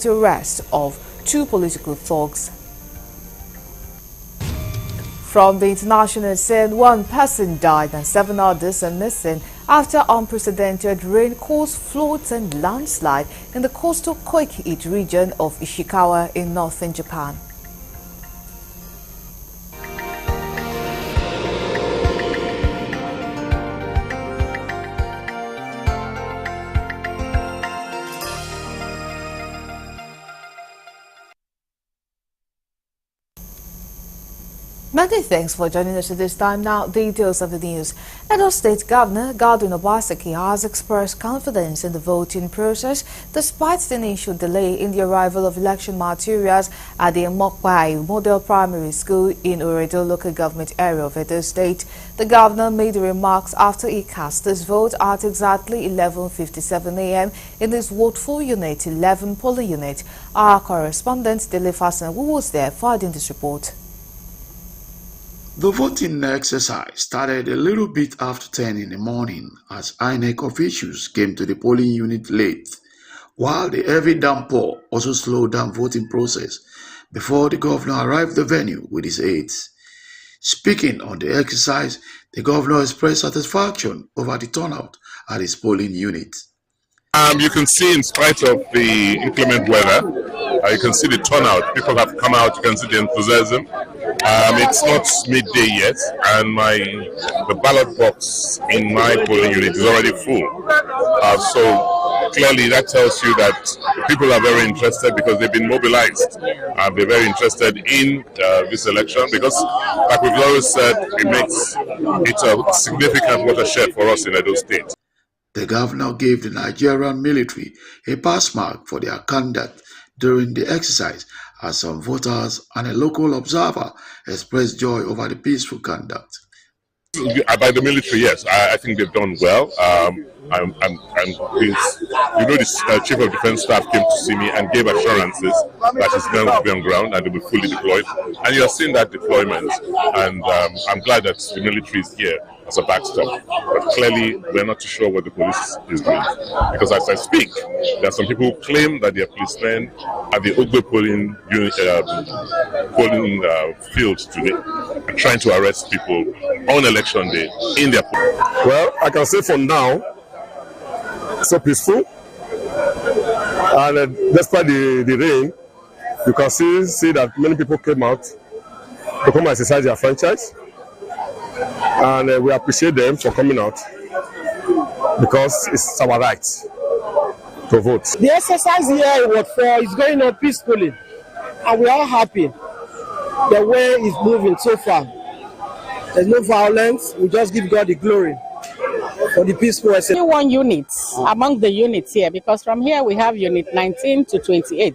The arrest of 2 political thugs. From the international scene, 1 person died and 7 others are missing after unprecedented rain caused floods and landslide in the coastal Koike region of Ishikawa in northern Japan. Many thanks for joining us at this time. Now, details of the news. Edo State Governor Godwin Obaseki has expressed confidence in the voting process despite the initial delay in the arrival of election materials at the Mokpai Model Primary School in Oredo local government area of Edo State. The governor made the remarks after he cast his vote at exactly 11:57 a.m. in his Woodful Unit 11 polling unit. Our correspondent Dele Fasan, who was there, filed in this report. The voting exercise started a little bit after 10 in the morning as INEC officials came to the polling unit late, while the heavy downpour also slowed down voting process before the governor arrived at the venue with his aides. Speaking on the exercise, the governor expressed satisfaction over the turnout at his polling unit. You can see, in spite of the inclement weather, you can see the turnout. People have come out. You can see the enthusiasm. It's not midday yet, and the ballot box in my polling unit is already full. So clearly, that tells you that people are very interested because they've been mobilized. They're very interested in this election because, like we've always said, it's a significant watershed for us in Edo State. The governor gave the Nigerian military a pass mark for their conduct during the exercise, as some voters and a local observer expressed joy over the peaceful conduct. By the military, yes, I think they've done well. The Chief of Defense Staff came to see me and gave assurances that his men will be on ground and they will be fully deployed. And you are seeing that deployment, and I'm glad that the military is here as a backstop. But clearly, we're not too sure what the police is doing. Because as I speak, there are some people who claim that they are policemen at the Ogbe polling field today and trying to arrest people on election day in their polling. Well, I can say for now, so peaceful, and despite the rain, you can see that many people came out to come and exercise their franchise, and we appreciate them for coming out because it's our right to vote. The exercise here in Ward 4 is going on peacefully, and we are happy the way it's moving so far. There's no violence. We just give God the glory for the peaceful exercise. 21 units among the units here, because from here we have unit 19 to 28.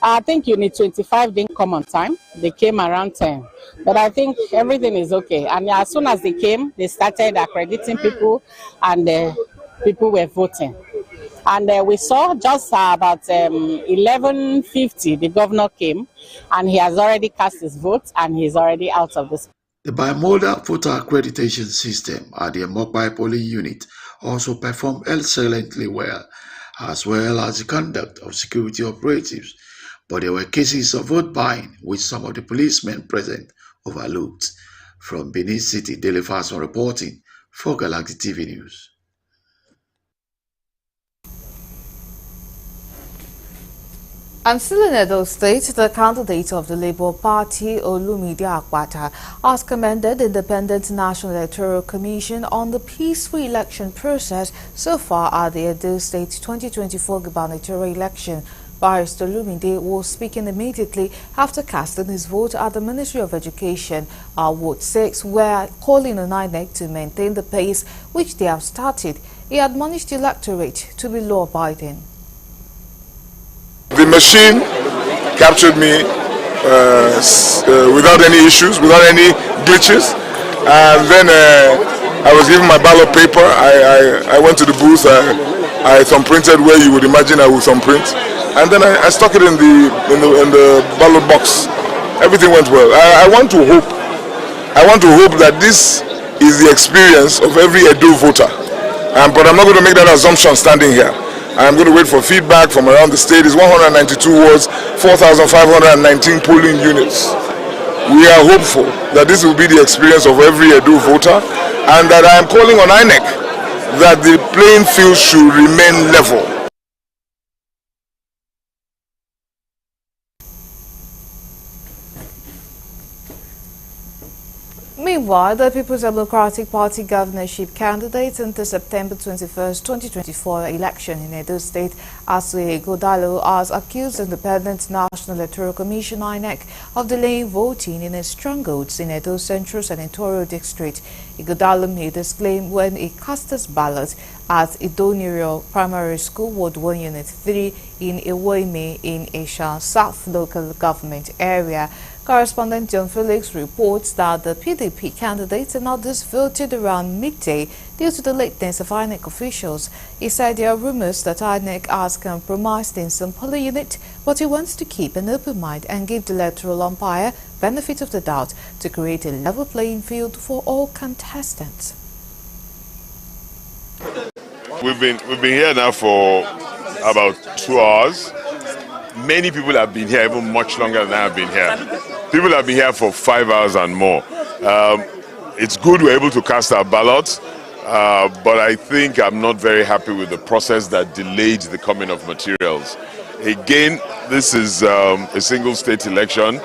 I think unit 25 didn't come on time. They came around 10. But I think everything is okay. And as soon as they came, they started accrediting people, and people were voting. And we saw just about 11:50, the governor came, and he has already cast his vote, and he's already out of this. The bimodal voter accreditation system at the Mokpai polling unit also performed excellently well as the conduct of security operatives, but there were cases of vote buying which some of the policemen present overlooked. From Benin City, Dele Fasan reporting for Galactic TV News. And still in Edo State, the candidate of the Labour Party, Olumide Akpata, has commended the Independent National Electoral Commission on the peaceful election process so far at the Edo State 2024 gubernatorial election. Barrister Olumide was speaking immediately after casting his vote at the Ministry of Education, Ward 6, where calling on INEC to maintain the pace which they have started. He admonished the electorate to be law-abiding. The machine captured me without any issues, without any glitches, and then I was given my ballot paper. I went to the booth. I thumbprinted where you would imagine I would thumbprint, and then I stuck it in the ballot box. Everything went well. I want to hope that this is the experience of every Edo voter, but I'm not going to make that assumption standing here. I'm going to wait for feedback from around the state. It's 192 wards, 4,519 polling units. We are hopeful that this will be the experience of every Edo voter, and that I am calling on INEC that the playing field should remain level. Meanwhile, the People's Democratic Party governorship candidates in the September 21st, 2024 election in Edo State, Asue Godalo, has accused Independent National Electoral Commission (INEC) of delaying voting in its strongholds in Edo Central Senatorial District. Igodalo made this claim when he cast his ballot at Idoniro Primary School, Ward 1, Unit 3 in Iwoime in Isha South Local Government Area. Correspondent John Felix reports that the PDP candidates and others voted around midday due to the lateness of INEC officials. He said there are rumors that INEC has compromised in some polling unit, but he wants to keep an open mind and give the electoral umpire benefit of the doubt to create a level playing field for all contestants. We've been here now for about 2 hours. Many people have been here even much longer than I have been here. People have been here for 5 hours and more. It's good we're able to cast our ballots, but I think I'm not very happy with the process that delayed the coming of materials. Again, this is a single state election.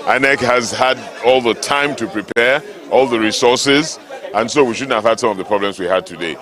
INEC has had all the time to prepare, all the resources, and so we shouldn't have had some of the problems we had today.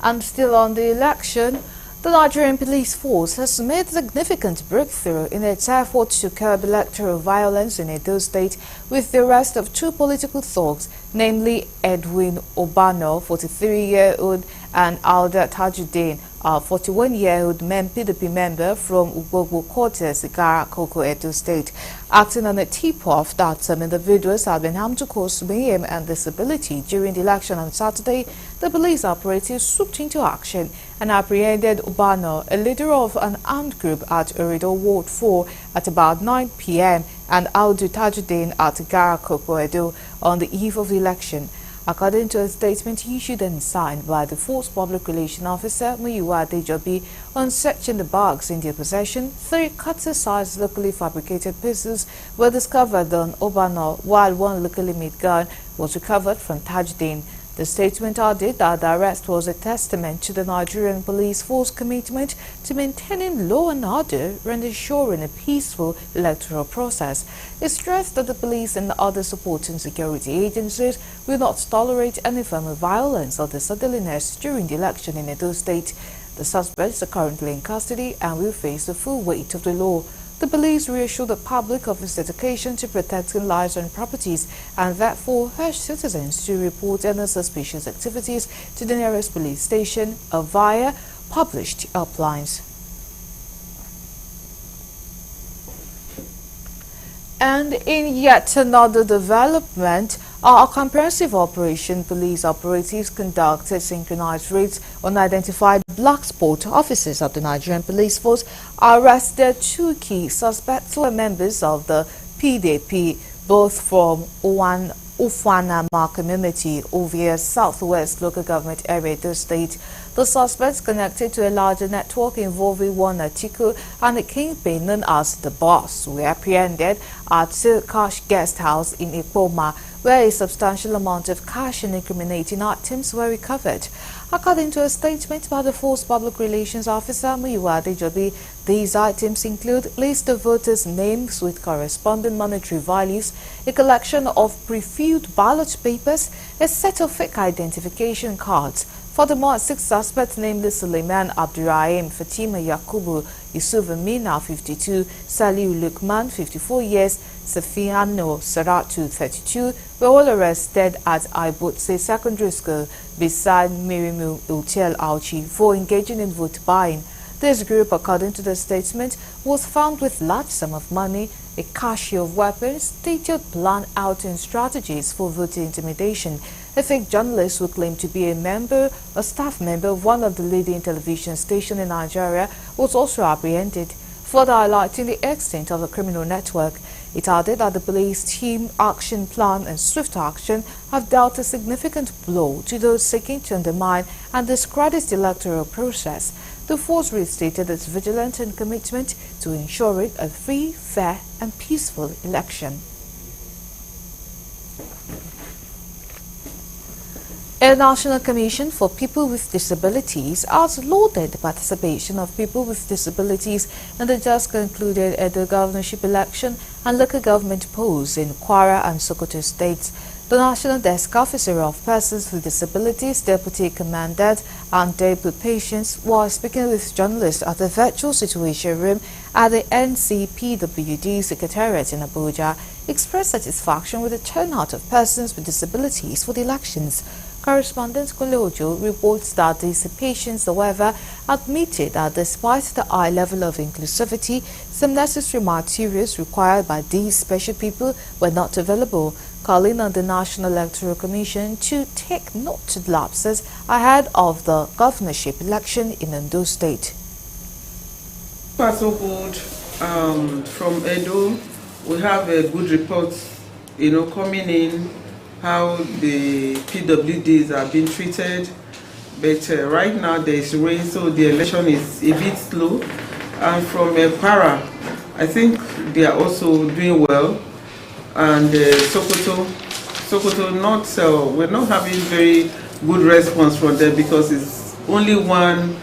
And still on the election, the Nigerian police force has made significant breakthrough in its efforts to curb electoral violence in Edo State with the arrest of 2 political thugs, namely Edwin Obano, 43-year-old, and Alda Tajuddin, a 41-year-old PDP member from Ugbogbo Quarters, Ikara Koko, Edo State. Acting on a tip-off that some individuals had been harmed to cause mayhem and disability during the election on Saturday, the police operatives swooped into action and apprehended Obano, a leader of an armed group at Orido Ward 4 at about 9 p.m. and Aldu Tajuddin at Ikara Koko, Edo on the eve of the election. According to a statement issued and signed by the Force Public Relations Officer Muyiwa Adejobi, on searching the bags in their possession, 3 cutter-sized locally fabricated pieces were discovered on Obano, while 1 locally made gun was recovered from Tajuddin. The statement added that the arrest was a testament to the Nigerian police force commitment to maintaining law and order and ensuring a peaceful electoral process. It stressed that the police and other supporting security agencies will not tolerate any form of violence or disorderliness during the election in Edo State. The suspects are currently in custody and will face the full weight of the law. The police reassured the public of its dedication to protecting lives and properties and therefore urged citizens to report any suspicious activities to the nearest police station or via published helplines. And in yet another development, a comprehensive operation police operatives conducted synchronized raids on identified black spot officers of the Nigerian police force, arrested 2 key suspects who were members of the PDP, both from Ufanama community, Ovia Southwest local government area, Edo State. The suspects connected to a larger network involving one Atiku and a kingpin known as the Boss were apprehended at Silkash Guest House in Ikpoma, where a substantial amount of cash and incriminating items were recovered. According to a statement by the Force Public Relations Officer Muyiwa Adejobi, these items include list of voters' names with corresponding monetary values, a collection of pre-filled ballot papers, a set of fake identification cards. Furthermore, 6 suspects, namely Suleiman Abdurrahim, Fatima Yakubu, Yusuf Amina, 52, Saliu Lukman, 54 years, Safiano Saratu, 32, were all arrested at Ibutse Secondary School beside Mirimu Hotel Auchi for engaging in vote buying. This group, according to the statement, was found with large sum of money, a cache of weapons, detailed plan outing strategies for voter intimidation. A fake journalist who claimed to be a staff member of one of the leading television stations in Nigeria was also apprehended. Further highlighting the extent of the criminal network, It added that the police team, action plan and swift action have dealt a significant blow to those seeking to undermine and discredit the electoral process. The force restated its vigilance and commitment to ensuring a free, fair and peaceful election. A National Commission for People with Disabilities has lauded the participation of people with disabilities in the just concluded Edo governorship election and local government polls in Kwara and Sokoto states. The National Desk Officer of Persons with Disabilities, Deputy Commandant and Deputy Patients, was speaking with journalists at the virtual situation room at the NCPWD Secretariat in Abuja, expressed satisfaction with the turnout of persons with disabilities for the elections. Correspondent Kole reports that these patients, however, admitted that despite the high level of inclusivity, some necessary materials required by these special people were not available, calling on the National Electoral Commission to take note of lapses ahead of the governorship election in Ondo State. So good. From Edo, we have a good report, coming in, how the PWDs are being treated. But right now there is rain, so the election is a bit slow. And from Kwara, I think they are also doing well. And Sokoto, we're not having very good response from them because it's only one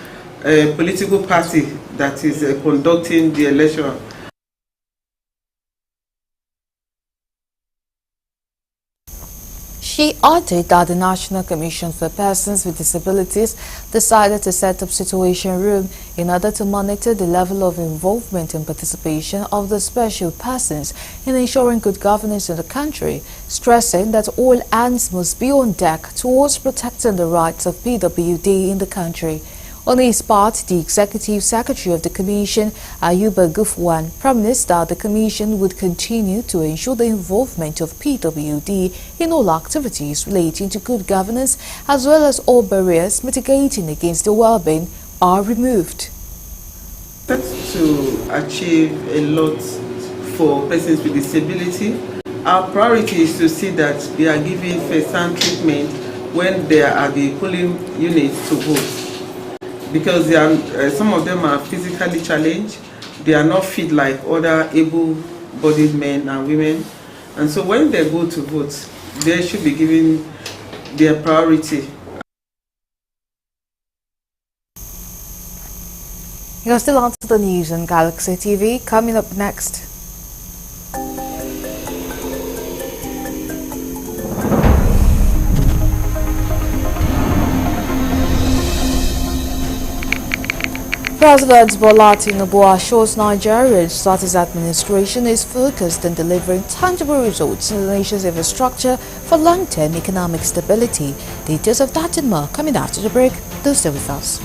political party that is conducting the election. She added that the National Commission for Persons with Disabilities decided to set up situation room in order to monitor the level of involvement and participation of the special persons in ensuring good governance in the country, stressing that all hands must be on deck towards protecting the rights of PWD in the country. On his part, the Executive Secretary of the Commission, Ayuba Gufwan, promised that the Commission would continue to ensure the involvement of PWD in all activities relating to good governance, as well as all barriers mitigating against the well-being are removed. That's to achieve a lot for persons with disability. Our priority is to see that they are given first-hand treatment when they are at the polling units to vote. Because some of them are physically challenged, they are not fit like other able-bodied men and women, and so when they go to vote, they should be given their priority. You're still on to the news on Galaxy TV. Coming up next. President Bola Tinubu assures Nigerians that his administration is focused on delivering tangible results in the nation's infrastructure for long-term economic stability. Details of that and more coming after the break. Do stay with us.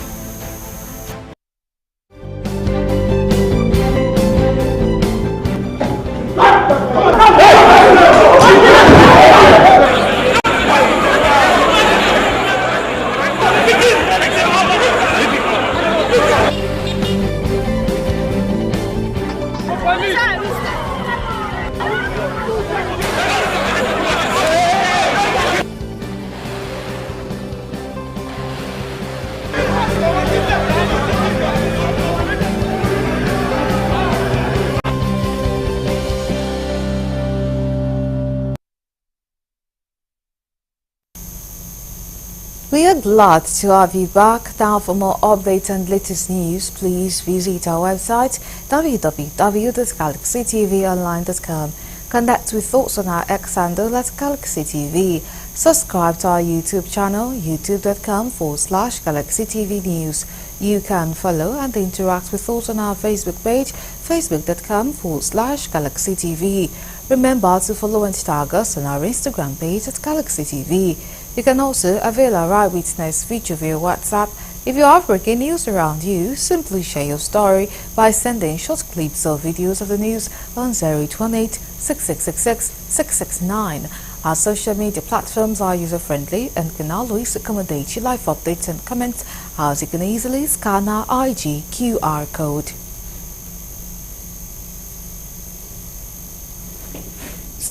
We are glad to have you back. Now, for more updates and latest news, please visit our website www.galaxytvonline.com. Connect with thoughts on our X handle at Galaxy TV. Subscribe to our YouTube channel, youtube.com/Galaxy TV News. You can follow and interact with us on our Facebook page, facebook.com/Galaxy TV. Remember to follow and tag us on our Instagram page at Galaxy TV. You can also avail our Eyewitness feature via WhatsApp. If you have breaking news around you, simply share your story by sending short clips or videos of the news on 0818-6666-669. Our social media platforms are user-friendly and can always accommodate your live updates and comments, as you can easily scan our IG QR code.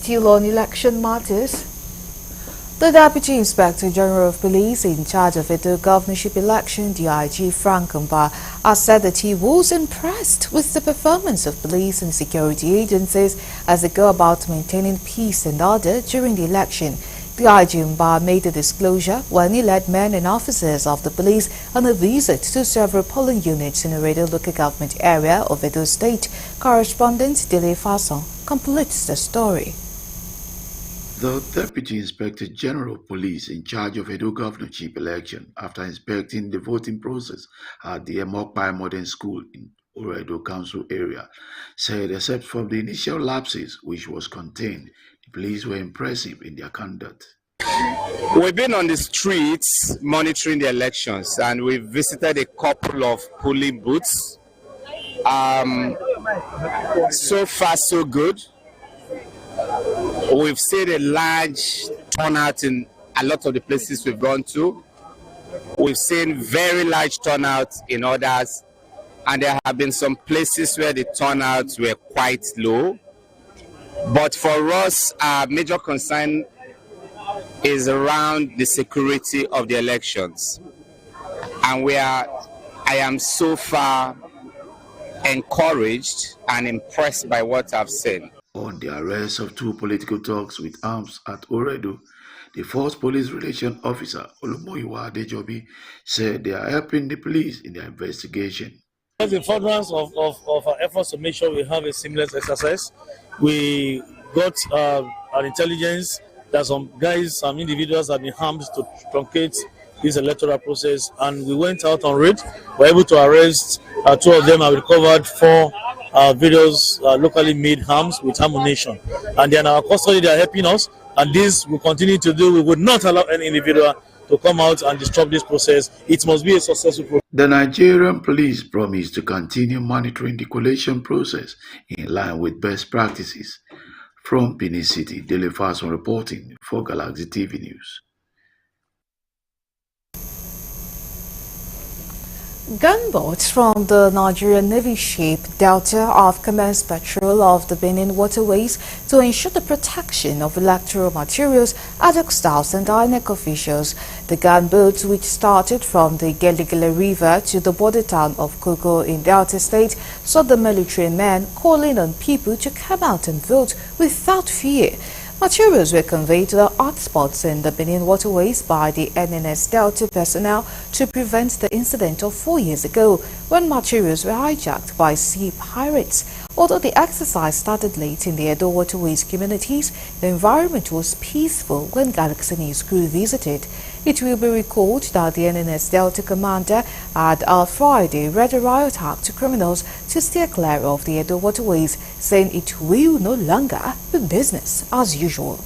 Still on election matters, the Deputy Inspector General of Police in charge of Edo governorship election, DIG Frank Mba, has said that he was impressed with the performance of police and security agencies as they go about maintaining peace and order during the election. DIG Mba made the disclosure when he led men and officers of the police on a visit to several polling units in the Edo local government area of Edo State. Correspondent Dele Fason completes the story. The Deputy Inspector General of Police in charge of Edo governorship election, after inspecting the voting process at the Emokpai Modern School in Oredo Council area, said except for the initial lapses which was contained, the police were impressive in their conduct. We've been on the streets monitoring the elections, and we've visited a couple of polling booths. So far, so good. We've seen a large turnout in a lot of the places we've gone to. We've seen very large turnouts in others, and there have been some places where the turnouts were quite low. But for us, our major concern is around the security of the elections. And I am so far encouraged and impressed by what I've seen. On the arrest of two political thugs with arms at Oredo, the first police relation officer, Olumoyiwa Adejobi, said they are helping the police in their investigation. As a furtherance of our efforts to make sure we have a seamless exercise, we got an intelligence that some individuals have been harmed to truncate this electoral process, and we went out on raid. We were able to arrest two of them and recovered 4 various locally made arms with ammunition, and they are in our custody. They are helping us, and this will continue to do. We would not allow any individual to come out and disrupt this process. It must be a successful process. The Nigerian police promised to continue monitoring the collation process in line with best practices. From Benin City, Dele Fason reporting for Galaxy TV News. Gunboats from the Nigerian Navy ship Delta have commenced patrol of the Benin waterways to ensure the protection of electoral materials, ad hoc staffs and INEC officials. The gunboats, which started from the Gelegele River to the border town of Koko in Delta State, saw the military men calling on people to come out and vote without fear. Materials were conveyed to the hotspots in the Benin waterways by the NNS Delta personnel to prevent the incident of 4 years ago when materials were hijacked by sea pirates. Although the exercise started late in the Edo waterways communities, the environment was peaceful when Galaxy News crew visited. It will be recalled that the NNS Delta commander had on Friday read a riot act to criminals to steer clear of the Edo waterways, saying it will no longer be business as usual.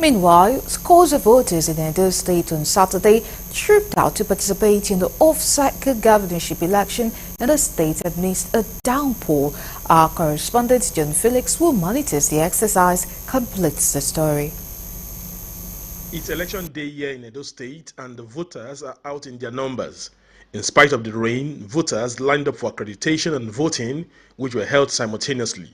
Meanwhile, scores of voters in Edo State on Saturday trooped out to participate in the off-cycle governorship election in the state amidst a downpour. Our correspondent John Felix, who monitors the exercise, completes the story. It's election day here in Edo State, and the voters are out in their numbers. In spite of the rain, voters lined up for accreditation and voting, which were held simultaneously.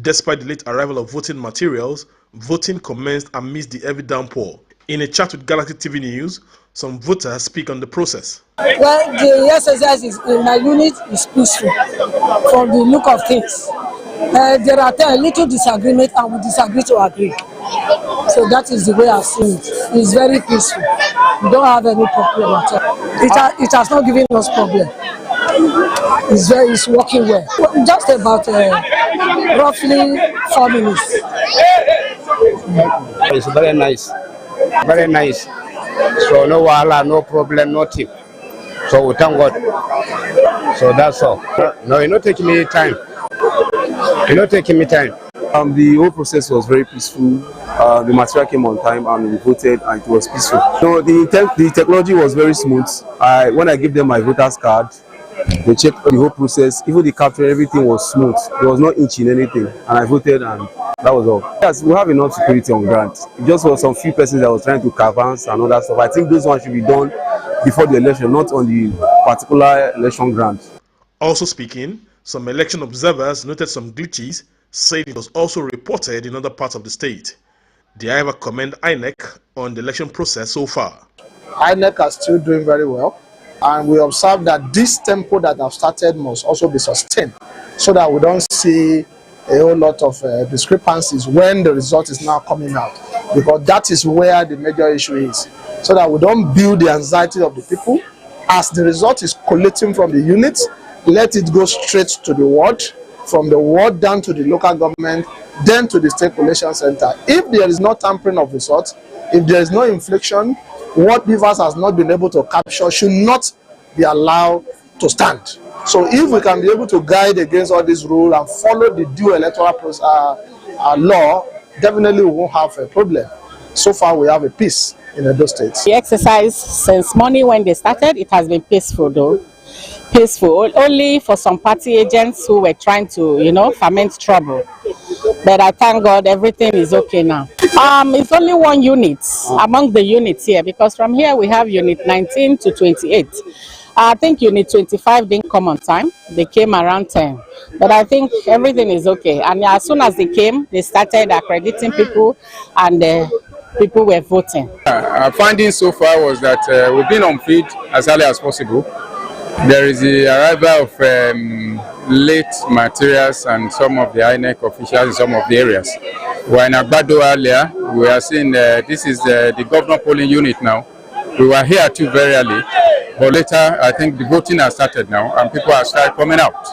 Despite the late arrival of voting materials, voting commenced amidst the heavy downpour. In a chat with Galaxy TV News, some voters speak on the process. Well, the exercise in my unit is peaceful from the look of things. There are a little disagreement, and we disagree to agree. So that is the way I've seen it. It's very peaceful. We don't have any problem at all. It has not given us problem. It's working well. Just about roughly 4 minutes. It's very nice. Very nice. So no wahala, no problem, nothing. So we thank God. So that's all. No, it not taking me time. It not taking me time. The whole process was very peaceful. The material came on time and we voted, and it was peaceful. So the technology was very smooth. When I gave them my voter's card, they checked the whole process. Even the capture, everything was smooth. There was no inch in anything, and I voted, and that was all. Yes, we have enough security on ground. It just was some few persons that was trying to canvass and all that stuff. I think those ones should be done before the election, not on the particular election ground. Also speaking, some election observers noted some glitches, saying it was also reported in other parts of the state. They however commend INEC on the election process so far. INEC are still doing very well, and we observe that this tempo that have started must also be sustained, so that we don't see a whole lot of discrepancies when the result is now coming out, because that is where the major issue is, so that we don't build the anxiety of the people. As the result is collating from the units, let it go straight to the ward, from the ward down to the local government, then to the state collation center. If there is no tampering of results, if there is no inflation, what Beavers has not been able to capture should not be allowed to stand. So if we can be able to guide against all these rules and follow the due electoral law, definitely we won't have a problem. So far we have a peace in Edo State. The exercise since morning when they started, it has been peaceful though. Peaceful, only for some party agents who were trying to, ferment trouble. But I thank God everything is okay now. It's only one unit among the units here, because from here we have unit 19 to 28. I think unit 25 didn't come on time. They came around 10. But I think everything is okay. And as soon as they came, they started accrediting people, and people were voting. Our finding so far was that we've been on field as early as possible. There is the arrival of late materials and some of the INEC officials in some of the areas. We were in Agbado earlier. We are seeing this is the governor polling unit now. We were here too very early, but later I think the voting has started now and people are started coming out.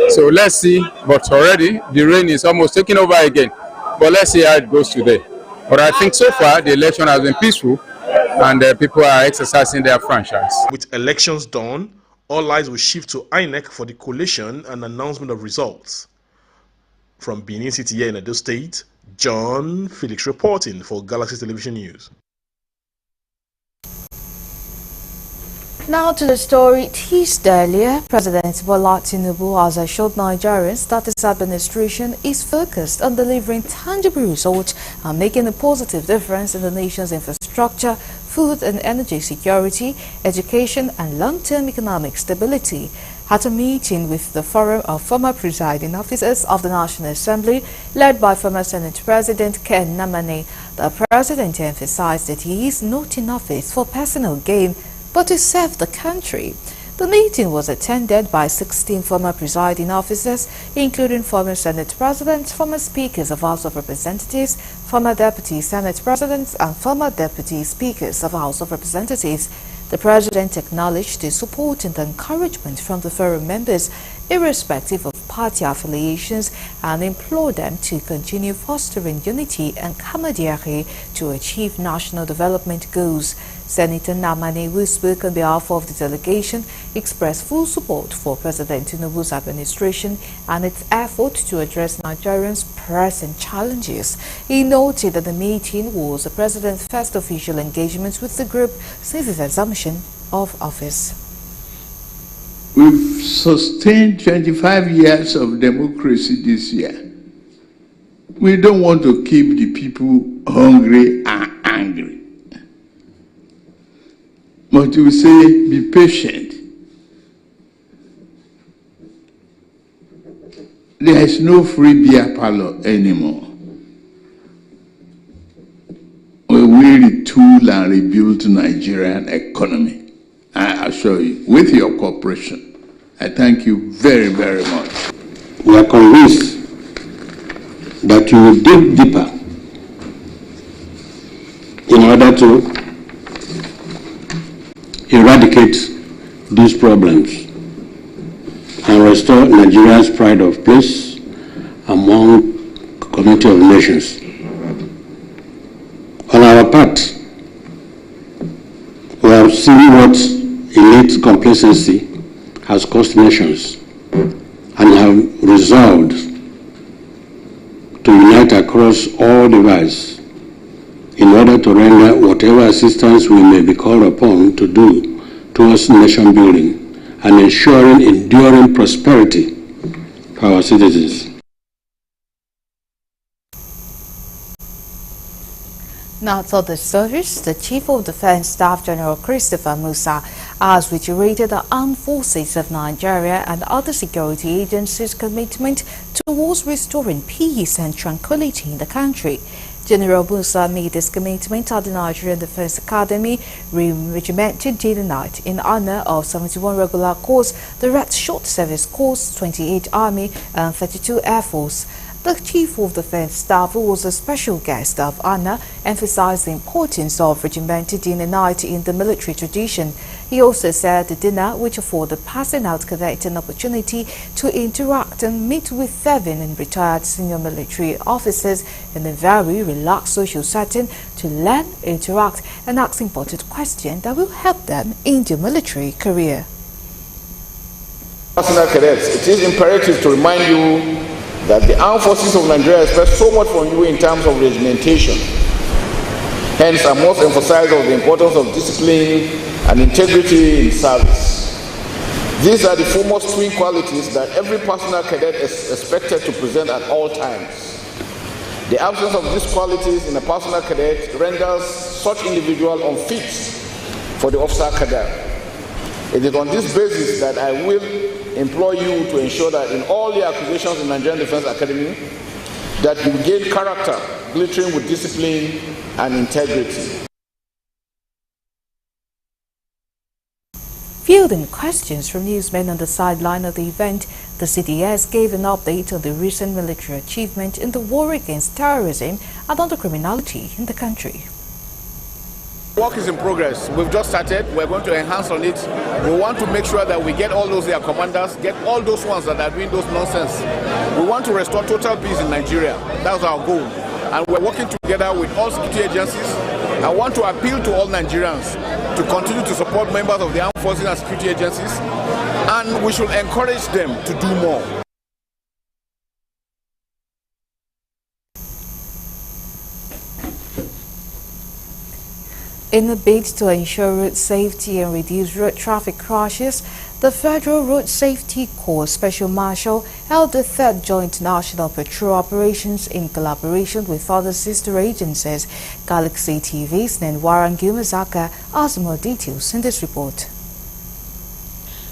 So let's see, but already the rain is almost taking over again. But let's see how it goes today. But I think so far the election has been peaceful and people are exercising their franchise. With elections done, all eyes will shift to INEC for the collation and announcement of results. From Benin City here in Edo State, John Felix reporting for Galaxy Television News. Now to the story teased earlier. President Bola Tinubu has assured Nigerians that his administration is focused on delivering tangible results and making a positive difference in the nation's infrastructure, food and energy security, education and long-term economic stability. At a meeting with the Forum of Former Presiding Officers of the National Assembly, led by former Senate President Ken Namane, the President emphasized that he is not in office for personal gain, but to serve the country. The meeting was attended by 16 former presiding officers, including former Senate Presidents, former Speakers of House of Representatives, former Deputy Senate Presidents, and former Deputy Speakers of House of Representatives. The President acknowledged the support and encouragement from the forum members, irrespective of party affiliations, and implored them to continue fostering unity and camaraderie to achieve national development goals. Senator Namane, who spoke on behalf of the delegation, expressed full support for President Tinubu's administration and its effort to address Nigerians' pressing challenges. He noted that the meeting was the President's first official engagement with the group since his assumption of office. We've sustained 25 years of democracy this year. We don't want to keep the people hungry and angry. But we say, be patient. There is no free beer parlor anymore. We will retool and rebuild the Nigerian economy. I assure you, with your cooperation. I thank you very, very much. We are convinced that you will dig deeper in order to eradicate these problems and restore Nigeria's pride of place among community of nations. On our part, we have seen what elite complacency has cost nations and have resolved to unite across all divides in order to render whatever assistance we may be called upon to do towards nation building and ensuring enduring prosperity for our citizens. Now, to the service, the Chief of Defense Staff General Christopher Musa has reiterated the armed forces of Nigeria and other security agencies' commitment towards restoring peace and tranquility in the country. General Musa made this commitment at the Nigerian Defense Academy, regimented day and night, in honor of 71 regular corps, the Red Short Service Corps, 28 Army and 32 Air Force. The Chief of Defense Staff, who was a special guest of honor, emphasized the importance of regimented dinner night in the military tradition. He also said the dinner, which afforded passing out cadets an opportunity to interact and meet with fervent and retired senior military officers in a very relaxed social setting to learn, interact and ask important questions that will help them in their military career. Personal cadets, it is imperative to remind you that the armed forces of Nigeria expect so much from you in terms of regimentation. Hence, I must emphasize on the importance of discipline and integrity in service. These are the foremost twin qualities that every personal cadet is expected to present at all times. The absence of these qualities in a personal cadet renders such individual unfit for the officer cadet. It is on this basis that I will implore you to ensure that in all the acquisitions in Nigerian Defense Academy, that you gain character glittering with discipline and integrity. Fielding questions from newsmen on the sideline of the event, the CDS gave an update on the recent military achievement in the war against terrorism and other criminality in the country. Work is in progress. We've just started. We're going to enhance on it. We want to make sure that we get all those their commanders, get all those ones that are doing those nonsense. We want to restore total peace in Nigeria. That's our goal. And we're working together with all security agencies. I want to appeal to all Nigerians to continue to support members of the armed forces and security agencies. And we should encourage them to do more. In a bid to ensure road safety and reduce road traffic crashes, the Federal Road Safety Corps Special Marshal held the third Joint National Patrol Operations in collaboration with other sister agencies. Galaxy TV's Nenwarangu Mazaka has more details in this report.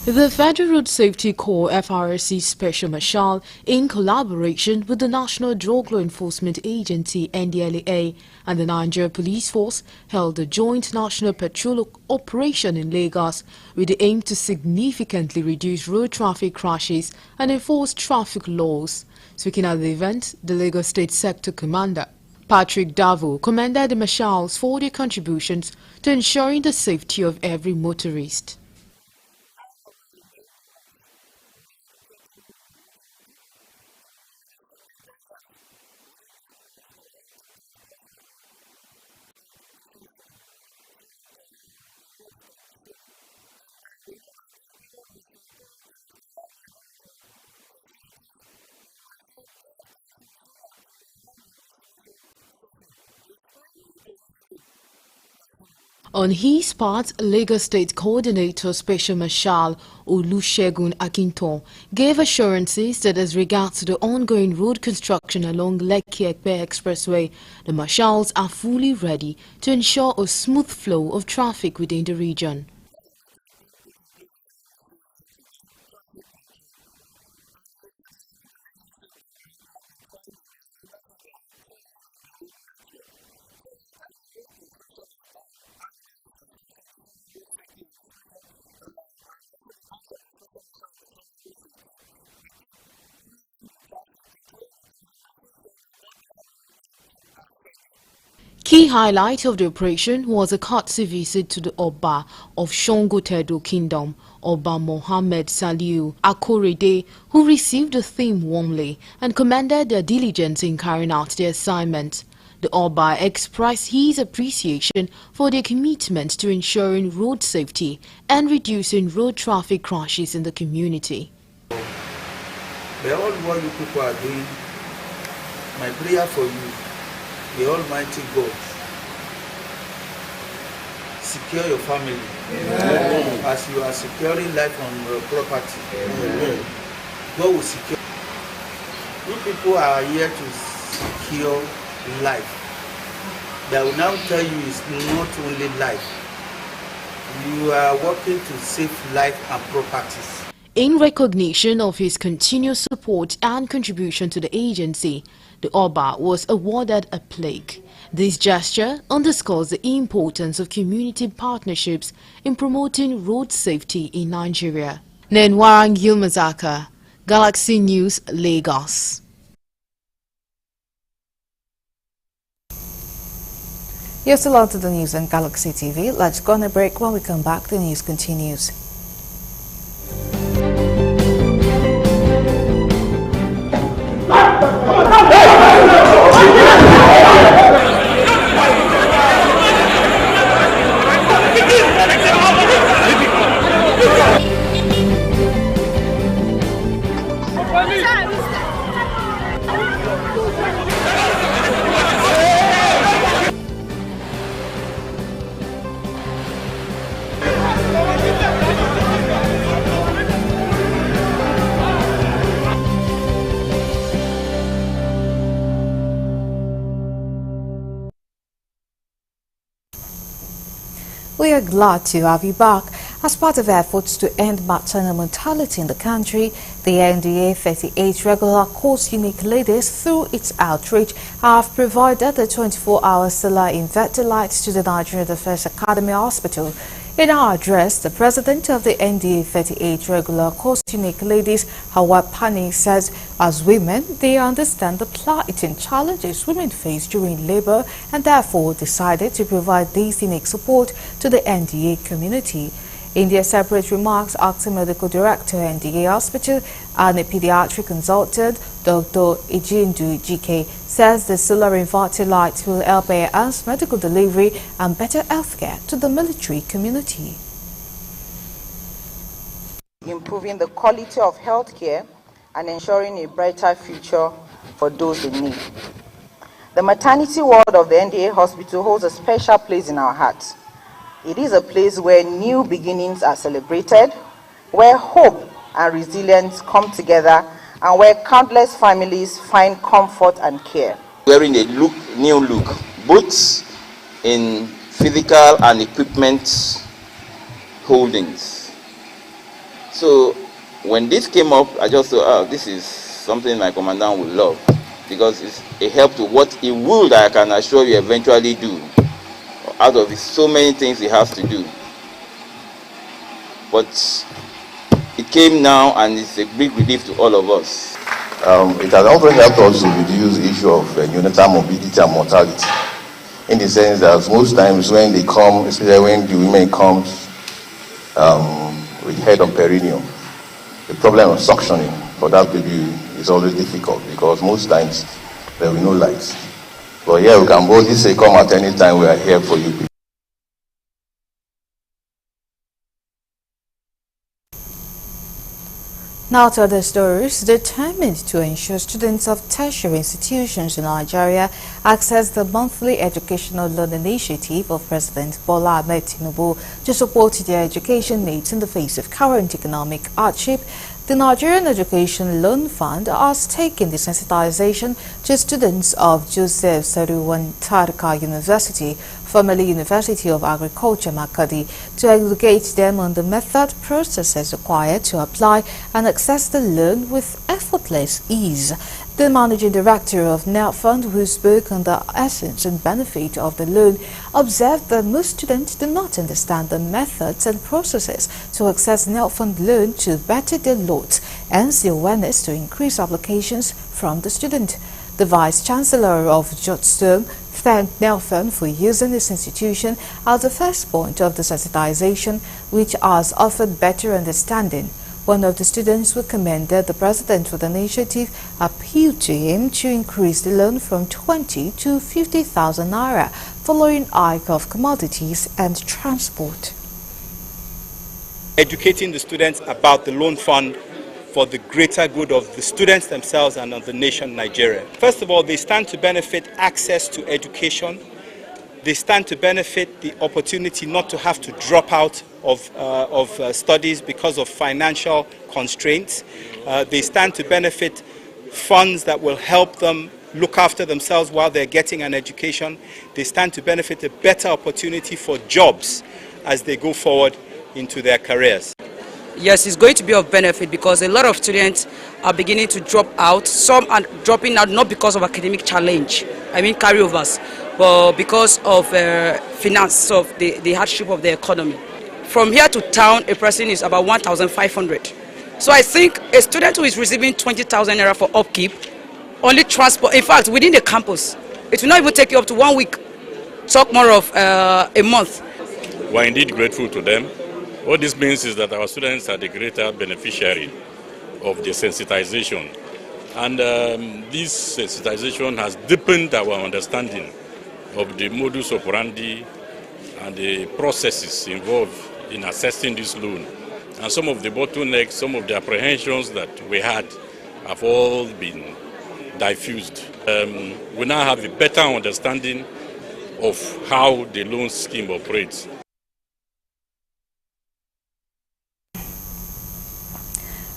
The Federal Road Safety Corps FRSC Special Marshal, in collaboration with the National Drug Law Enforcement Agency NDLEA and the Nigeria Police Force, held a joint national patrol operation in Lagos with the aim to significantly reduce road traffic crashes and enforce traffic laws. Speaking at the event, the Lagos State Sector Commander Patrick Davo commended the marshals for their contributions to ensuring the safety of every motorist. On his part, Lagos State Coordinator Special Marshal Olusegun Akinton gave assurances that as regards to the ongoing road construction along Lekki-Ekpe Expressway, the marshals are fully ready to ensure a smooth flow of traffic within the region. Key highlight of the operation was a courtesy visit to the Oba of Shongo-Tedo Kingdom, Oba Mohammed Saliu Akorede, who received the theme warmly and commended their diligence in carrying out their assignment. The Oba expressed his appreciation for their commitment to ensuring road safety and reducing road traffic crashes in the community. By all what you people are doing, my prayer for you, the Almighty God, secure your family. Amen. As you are securing life on your property. Amen. God will secure. You people are here to secure life. They will now tell you it's not only life. You are working to save life and properties. In recognition of his continuous support and contribution to the agency, the Oba was awarded a plaque. This gesture underscores the importance of community partnerships in promoting road safety in Nigeria. Nenwarang Yilmazaka, Galaxy News, Lagos. You're still on to the news on Galaxy TV. Let's go on a break. When we come back, the news continues. We are glad to have you back. As part of efforts to end maternal mortality in the country, the NDA 38 regular course unique ladies, through its outreach, have provided the 24-hour solar inverter lights to the Nigerian Defense Academy Hospital. In our address, the president of the NDA 38 regular course unique ladies, Hawa Pani, says as women, they understand the plight and challenges women face during labor and therefore decided to provide this unique support to the NDA community. In their separate remarks, acting medical director, NDA Hospital, and a pediatric consultant, Dr. Ejindu GK, says the solar inverter lights will help enhance medical delivery and better healthcare to the military community. Improving the quality of healthcare and ensuring a brighter future for those in need. The maternity ward of the NDA Hospital holds a special place in our hearts. It is a place where new beginnings are celebrated, where hope and resilience come together, and where countless families find comfort and care. Wearing a new look, both in physical and equipment holdings. So when this came up, I just thought, oh, this is something my commandant would love, because it's a help to what he would, I can assure you, eventually do. Out of so many things he has to do. But it came now and it's a big relief to all of us. It has also helped us to reduce the issue of neonatal morbidity and mortality, in the sense that most times when they come, especially when the women come with head of perineum, the problem of suctioning for that baby is always difficult because most times there will be no lights. But here we can boldly say, come at any time, we are here for you. Now to other stories. Determined to ensure students of tertiary institutions in Nigeria access the monthly educational loan initiative of President Bola Ahmed Tinubu to support their education needs in the face of current economic hardship, the Nigerian Education Loan Fund has taken desensitization to students of Joseph Saruwan Tarka University, formerly University of Agriculture, Makadi, to educate them on the method processes required to apply and access the loan with effortless ease. The managing director of NEL Fund, who spoke on the essence and benefit of the loan, observed that most students do not understand the methods and processes to access NEL Fund loan to better their lot, hence the awareness to increase applications from the student. The Vice Chancellor of Jotstom thanked NEL Fund for using this institution as the first point of the sensitization, which has offered better understanding. One of the students who commended the president for the initiative appealed to him to increase the loan from 20 to 50,000 naira following hike of commodities and transport. Educating the students about the loan fund for the greater good of the students themselves and of the nation Nigeria. First of all, they stand to benefit access to education. They stand to benefit the opportunity not to have to drop out of studies because of financial constraints. They stand to benefit funds that will help them look after themselves while they're getting an education. They stand to benefit a better opportunity for jobs as they go forward into their careers. Yes, it's going to be of benefit because a lot of students are beginning to drop out. Some are dropping out not because of academic challenge, carryovers, but because of finance, of the hardship of the economy. From here to town, a person is about 1,500. So I think a student who is receiving 20,000 naira for upkeep, only transport, in fact, within the campus, it will not even take you up to 1 week, talk more of a month. We're indeed grateful to them. What this means is that our students are the greater beneficiary of the sensitization. And this sensitization has deepened our understanding of the modus operandi and the processes involved in assessing this loan. And some of the bottlenecks, some of the apprehensions that we had have all been diffused. We now have a better understanding of how the loan scheme operates.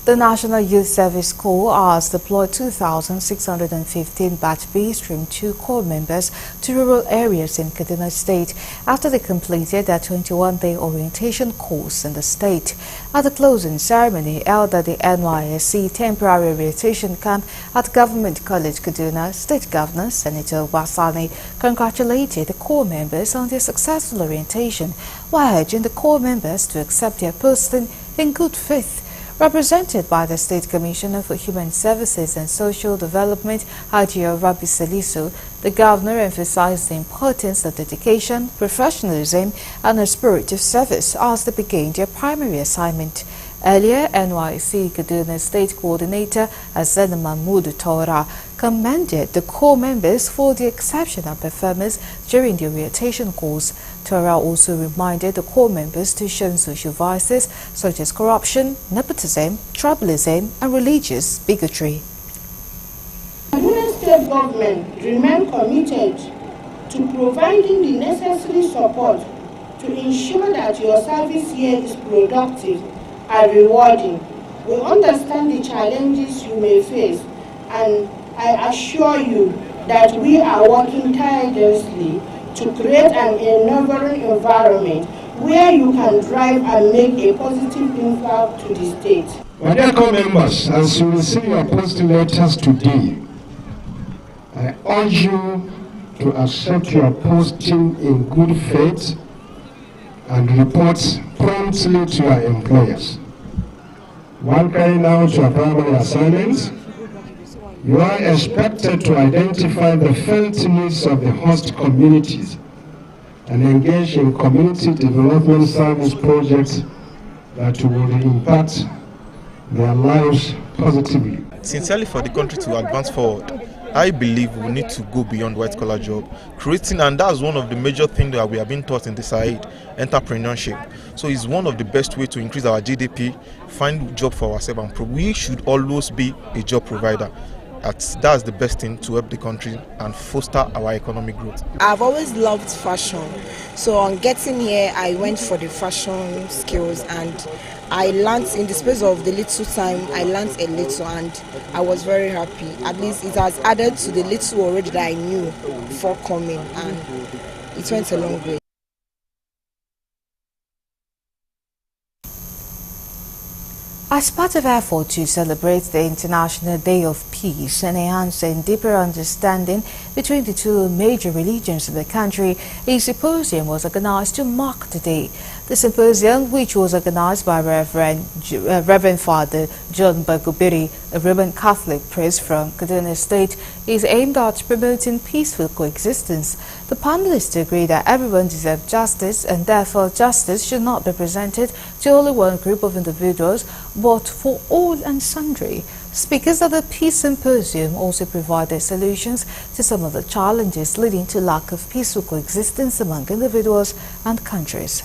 The National Youth Service Corps has deployed 2,615 Batch B Stream 2 Corps members to rural areas in Kaduna State after they completed their 21-day orientation course in the state. At the closing ceremony held at the NYSC Temporary Orientation Camp at Government College Kaduna, State Governor Senator Wasani congratulated the Corps members on their successful orientation while urging the Corps members to accept their posting in good faith. Represented by the State Commissioner for Human Services and Social Development, Hajia Rabi Salisu, the Governor emphasized the importance of dedication, professionalism and a spirit of service as they began their primary assignment. Earlier, NYC Kaduna State Coordinator Azan Mahmoud Tora commended the Corps members for the exceptional performance during the orientation course. Tora also reminded the Corps members to shun social vices such as corruption, nepotism, tribalism and religious bigotry. The Kaduna State Government remains committed to providing the necessary support to ensure that your service here is productive and rewarding. We understand the challenges you may face, and I assure you that we are working tirelessly to create an enabling environment where you can drive and make a positive impact to the state. My dear Corps members, as you receive your posting letters today, I urge you to accept your posting in good faith and report promptly to your employers. While carrying out your primary assignments, you are expected to identify the felt needs of the host communities and engage in community development service projects that will impact their lives positively. Sincerely, for the country to advance forward, I believe we need to go beyond white-collar job creating, and that's one of the major things that we have been taught in this side, entrepreneurship. So it's one of the best ways to increase our GDP, find job for ourselves, and we should always be a job provider. That's the best thing to help the country and foster our economic growth. I've always loved fashion, so on getting here I went for the fashion skills, and I learned in the space of the little time, I learned a little and I was very happy. At least it has added to the little already that I knew before coming, and it went a long way. As part of effort to celebrate the International Day of Peace and enhancing deeper understanding between the two major religions of the country, a symposium was organized to mark the day. The symposium, which was organized by Reverend Father John Bagubiri, a Roman Catholic priest from Kaduna State, is aimed at promoting peaceful coexistence. The panelists agree that everyone deserves justice and therefore justice should not be presented to only one group of individuals but for all and sundry. Speakers at the Peace Symposium also provided solutions to some of the challenges leading to lack of peaceful coexistence among individuals and countries.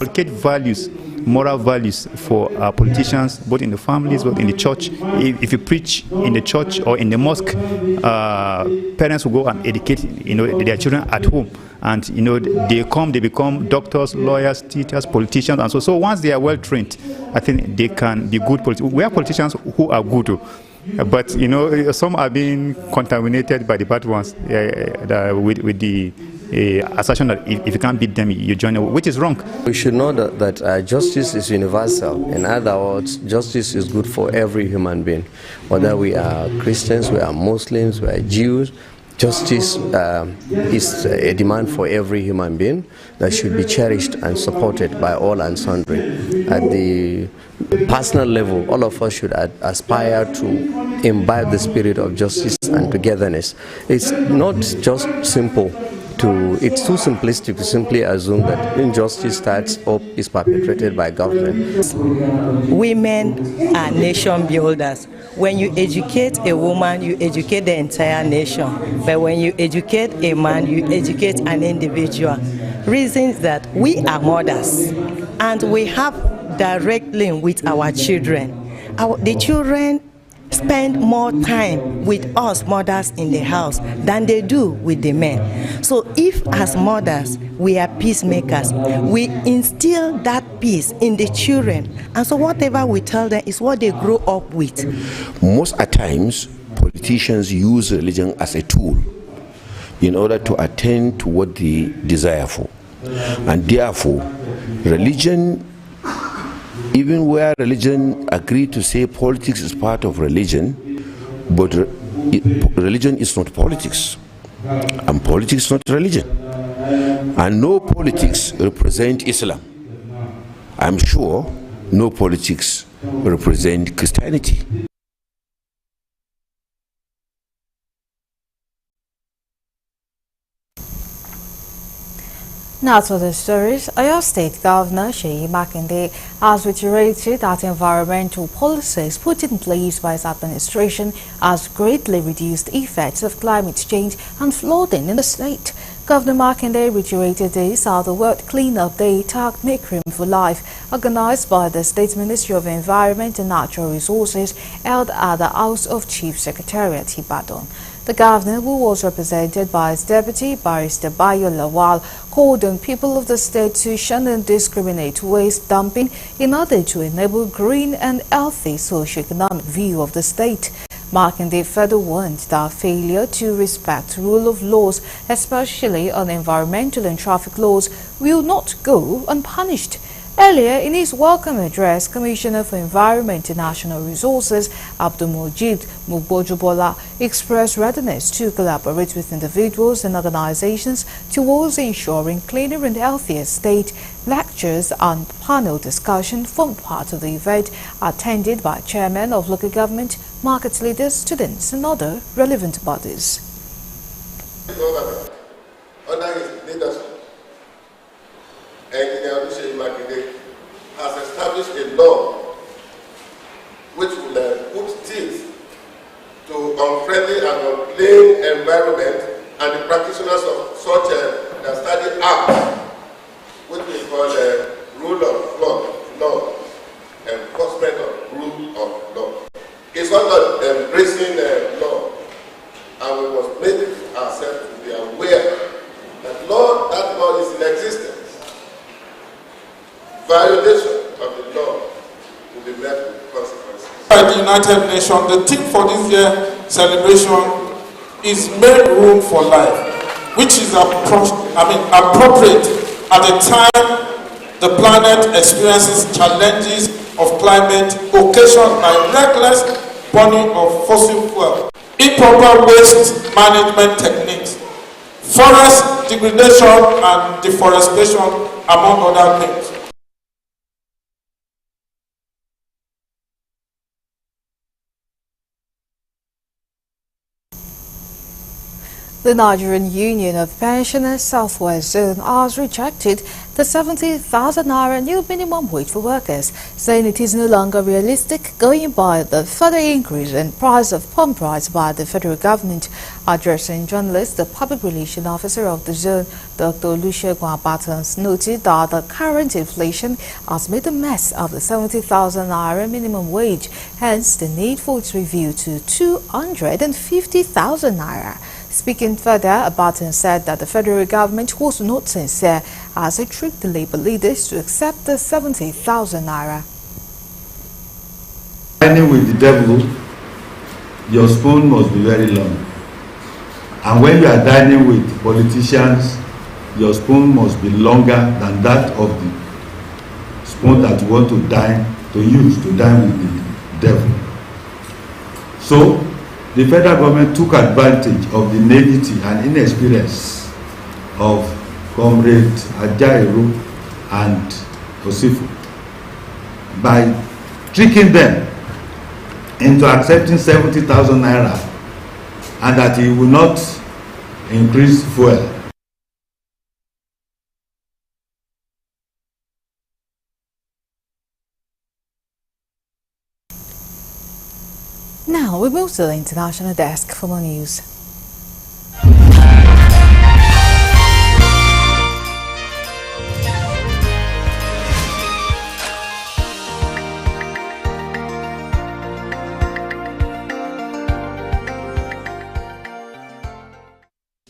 Values, moral values for our politicians, both in the families, both in the church. If you preach in the church or in the mosque, parents will go and educate, their children at home, and they become doctors, lawyers, teachers, politicians, and so once they are well trained, I think they can be good politicians. We have politicians who are good. But you know, some are being contaminated by the bad ones with the assertion that if you can't beat them, you join them, which is wrong. We should know that justice is universal. In other words, justice is good for every human being, whether we are Christians, we are Muslims, we are Jews. Justice is a demand for every human being that should be cherished and supported by all and sundry. At the personal level, all of us should aspire to imbibe the spirit of justice and togetherness. It's not just simple. It's too simplistic to simply assume that injustice starts up is perpetrated by government. Women are nation builders. When you educate a woman, you educate the entire nation. But when you educate a man, you educate an individual. Reasons that we are mothers and we have direct link with our children. The children spend more time with us mothers in the house than they do with the men. So if as mothers we are peacemakers, we instill that peace in the children, and so whatever we tell them is what they grow up with. Most at times politicians use religion as a tool in order to attain to what they desire for, and therefore religion, even where religion agree to say politics is part of religion, but religion is not politics, and politics is not religion, and no politics represent Islam. I'm sure no politics represent Christianity. Now to the stories. Oyo State Governor Seyi Makinde has reiterated that environmental policies put in place by his administration has greatly reduced the effects of climate change and flooding in the state. Governor Makinde reiterated this at the World Cleanup Day tagged Make Room for Life, organized by the State Ministry of Environment and Natural Resources, held at the House of Chief Secretariat, Ibadan. The governor, who was represented by his deputy, Barrister Bayo Lawal, called on people of the state to shun and discriminate waste dumping in order to enable green and healthy socio-economic view of the state. Makinde further warned that failure to respect rule of laws, especially on environmental and traffic laws, will not go unpunished. Earlier, in his welcome address, Commissioner for Environment and National Resources, Abdulmojid Mugbojubola, expressed readiness to collaborate with individuals and organizations towards ensuring cleaner and healthier state. Lectures and panel discussion formed part of the event, attended by chairmen of local government, market leaders, students, and other relevant bodies. Under his leadership, Engineer Seyi Makinde has established a law which will put teeth to unfriendly and unclean environment, and the practitioners of such a study act, which we call the rule of law, enforcement of rule of law. It's not about embracing law, and we must make ourselves to be aware that that law is in existence. Violation of the law will be met with consequences. By the United Nations, the theme for this year celebration is Make Room for Life, which is appropriate at the time the planet experiences challenges of climate occasioned by reckless burning of fossil fuel, improper waste management techniques, forest degradation and deforestation, among other things. The Nigerian Union of Pensioners Southwest Zone has rejected the 70,000 naira new minimum wage for workers, saying it is no longer realistic going by the further increase in price of pump price by the federal government. Addressing journalists, the public relations officer of the zone, Dr. Olusegun Abatans, noted that the current inflation has made a mess of the 70,000 naira minimum wage, hence the need for its review to 250,000 naira. Speaking further, Abatans said that the federal government was not sincere as it tricked the labor leaders to accept the 70,000 naira. Dining with the devil your spoon must be very long. And when you are dining with politicians, your spoon must be longer than that of the spoon that you want to use to dine with the devil. So, the federal government took advantage of the naivety and inexperience of Comrade Ajaero and Osifo by tricking them into accepting 70,000 naira and that he will not increase fuel. Now we move to the international desk for more news.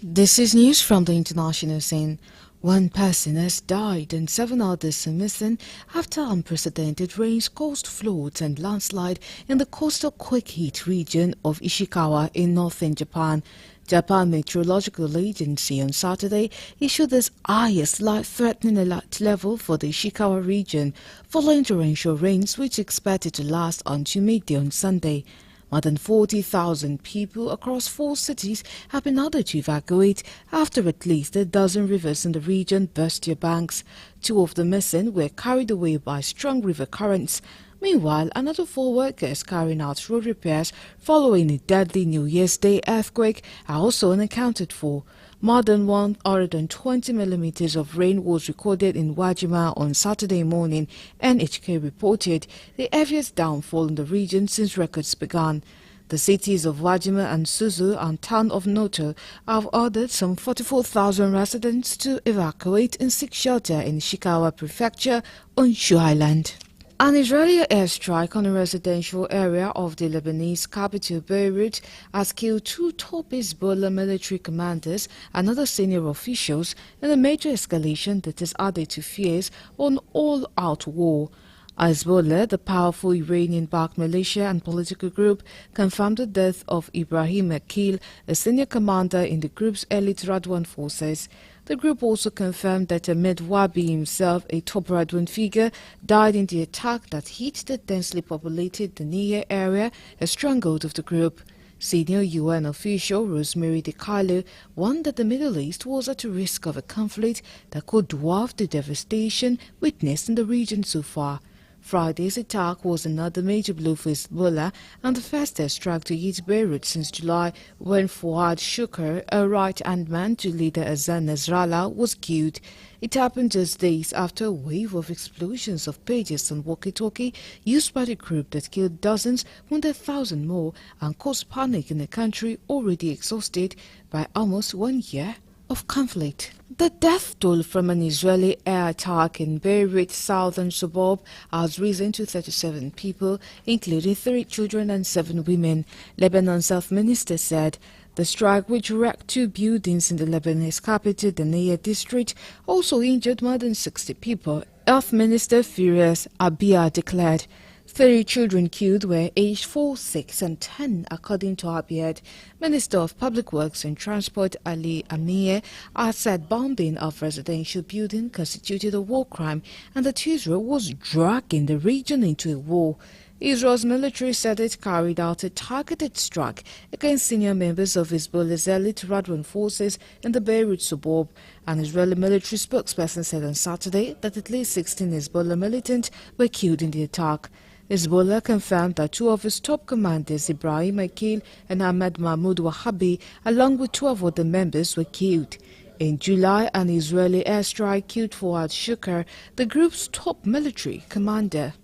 This is news from the international scene. One person has died and 7 others are missing after unprecedented rains caused floods and landslide in the coastal quake-hit region of Ishikawa in northern Japan. Japan Meteorological Agency on Saturday issued its highest life-threatening alert level for the Ishikawa region following torrential rains which expected to last until midday on Sunday. More than 40,000 people across 4 cities have been ordered to evacuate after at least a dozen rivers in the region burst their banks. 2 of the missing were carried away by strong river currents. Meanwhile, another 4 workers carrying out road repairs following a deadly New Year's Day earthquake are also unaccounted for. More than 120 millimeters of rain was recorded in Wajima on Saturday morning, NHK reported, the heaviest downfall in the region since records began. The cities of Wajima and Suzu and town of Noto have ordered some 44,000 residents to evacuate and seek shelter in Ishikawa Prefecture, Honshu Island. An Israeli airstrike on a residential area of the Lebanese capital Beirut has killed 2 top Hezbollah military commanders and other senior officials in a major escalation that has added to fears on all-out war. Hezbollah, the powerful Iranian-backed militia and political group, confirmed the death of Ibrahim Akil, a senior commander in the group's elite Radwan forces. The group also confirmed that Ahmed Wabi himself, a top Radwan figure, died in the attack that hit the densely populated Daniya area, a stronghold of the group. Senior UN official Rosemary DiCarlo warned that the Middle East was at a risk of a conflict that could dwarf the devastation witnessed in the region so far. Friday's attack was another major blow for Hezbollah and the first airstrike to hit Beirut since July, when Fuad Shukr, a right-hand man to leader Hassan Nasrallah, was killed. It happened just days after a wave of explosions of pages and walkie-talkie used by the group that killed dozens, wounded thousands more, and caused panic in a country already exhausted by almost 1 year of conflict. The death toll from an Israeli air attack in Beirut's southern suburb has risen to 37 people, including 3 children and 7 women. Lebanon's health minister said the strike, which wrecked 2 buildings in the Lebanese capital, the Naya district, also injured more than 60 people. Health Minister Firas Abia declared 3 children killed were aged 4, 6 and 10, according to Abiyad. Minister of Public Works and Transport Ali Amiye has said bombing of residential building constituted a war crime and that Israel was dragging the region into a war. Israel's military said it carried out a targeted strike against senior members of Hezbollah's elite Radwan forces in the Beirut suburb. An Israeli military spokesperson said on Saturday that at least 16 Hezbollah militants were killed in the attack. Hezbollah confirmed that 2 of its top commanders, Ibrahim Akil and Ahmed Mahmoud Wahabi, along with 12 other members, were killed. In July, an Israeli airstrike killed Fuad Shukr, the group's top military commander.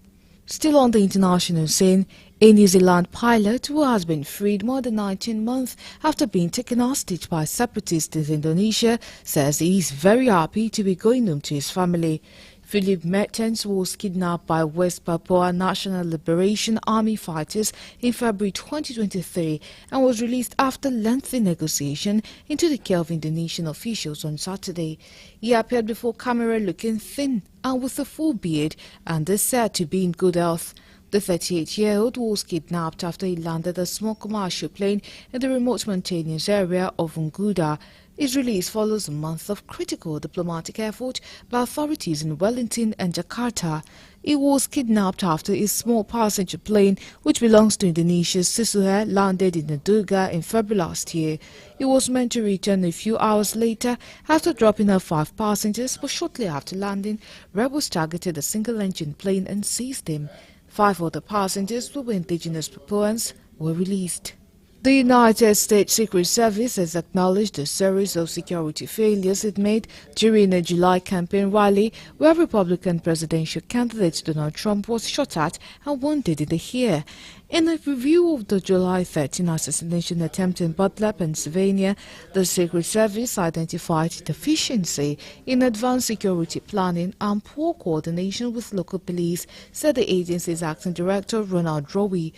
Still on the international scene, a New Zealand pilot who has been freed more than 19 months after being taken hostage by separatists in Indonesia says he is very happy to be going home to his family. Philip Mertens was kidnapped by West Papua National Liberation Army fighters in February 2023 and was released after lengthy negotiation into the care of Indonesian officials on Saturday. He appeared before camera looking thin and with a full beard and is said to be in good health. The 38-year-old was kidnapped after he landed a small commercial plane in the remote mountainous area of Unguda. His release follows a month of critical diplomatic effort by authorities in Wellington and Jakarta. He was kidnapped after his small passenger plane, which belongs to Indonesia's Sisuhe, landed in Nduga in February last year. He was meant to return a few hours later after dropping off 5 passengers, but shortly after landing, rebels targeted a single-engine plane and seized him. 5 other passengers who were indigenous Papuans were released. The United States Secret Service has acknowledged a series of security failures it made during a July campaign rally where Republican presidential candidate Donald Trump was shot at and wounded in the ear. In a review of the July 13 assassination attempt in Butler, Pennsylvania, the Secret Service identified deficiency in advanced security planning and poor coordination with local police, said the agency's acting director Ronald Rowe.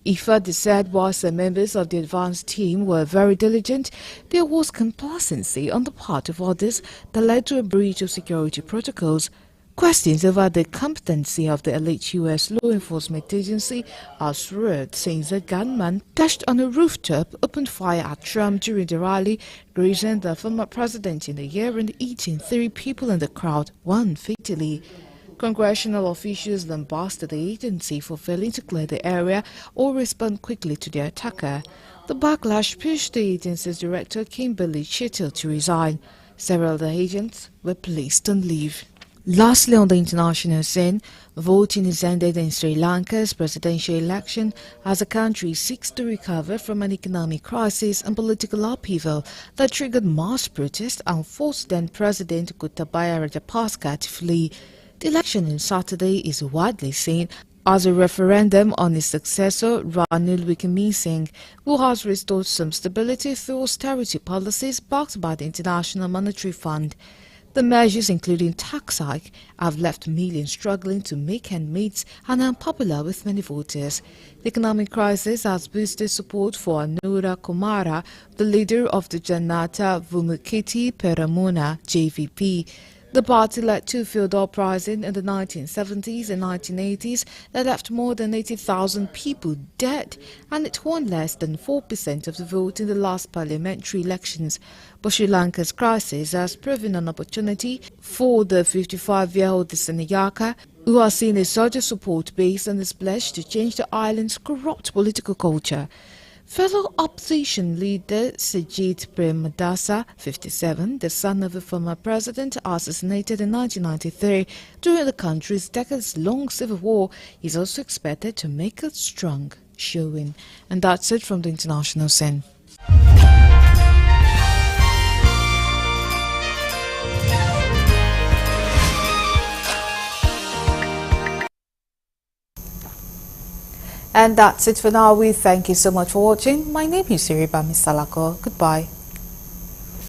He further said whilst the members of the advanced team were very diligent, there was complacency on the part of others that led to a breach of security protocols. Questions over the competency of the elite U.S. law enforcement agency are swirled since a gunman dashed on a rooftop opened fire at Trump during the rally, grazing the former president in the ear and eating 3 people in the crowd, 1 fatally. Congressional officials lambasted the agency for failing to clear the area or respond quickly to the attacker. The backlash pushed the agency's director Kimberly Chittle to resign. Several of the agents were placed on leave. Lastly, on the international scene, voting is ended in Sri Lanka's presidential election as the country seeks to recover from an economic crisis and political upheaval that triggered mass protests and forced then-President Gotabaya Rajapaksa to flee. The election on Saturday is widely seen as a referendum on his successor, Ranil Wickremesinghe, who has restored some stability through austerity policies backed by the International Monetary Fund. The measures, including tax hike, have left millions struggling to make ends meet and are unpopular with many voters. The economic crisis has boosted support for Anura Kumara, the leader of the Janata Vumukiti Peramuna (JVP). The party led 2 field uprisings in the 1970s and 1980s that left more than 80,000 people dead, and it won less than 4% of the vote in the last parliamentary elections. But Sri Lanka's crisis has proven an opportunity for the 55-year-old Senayaka, who has seen a surge of support based on his pledge to change the island's corrupt political culture. Fellow opposition leader Sajid Premadasa, 57, the son of a former president assassinated in 1993 during the country's decades-long civil war, is also expected to make a strong showing. And that's it from the international scene. And that's it for now. We thank you so much for watching. My name is Siriba Misalako. Goodbye.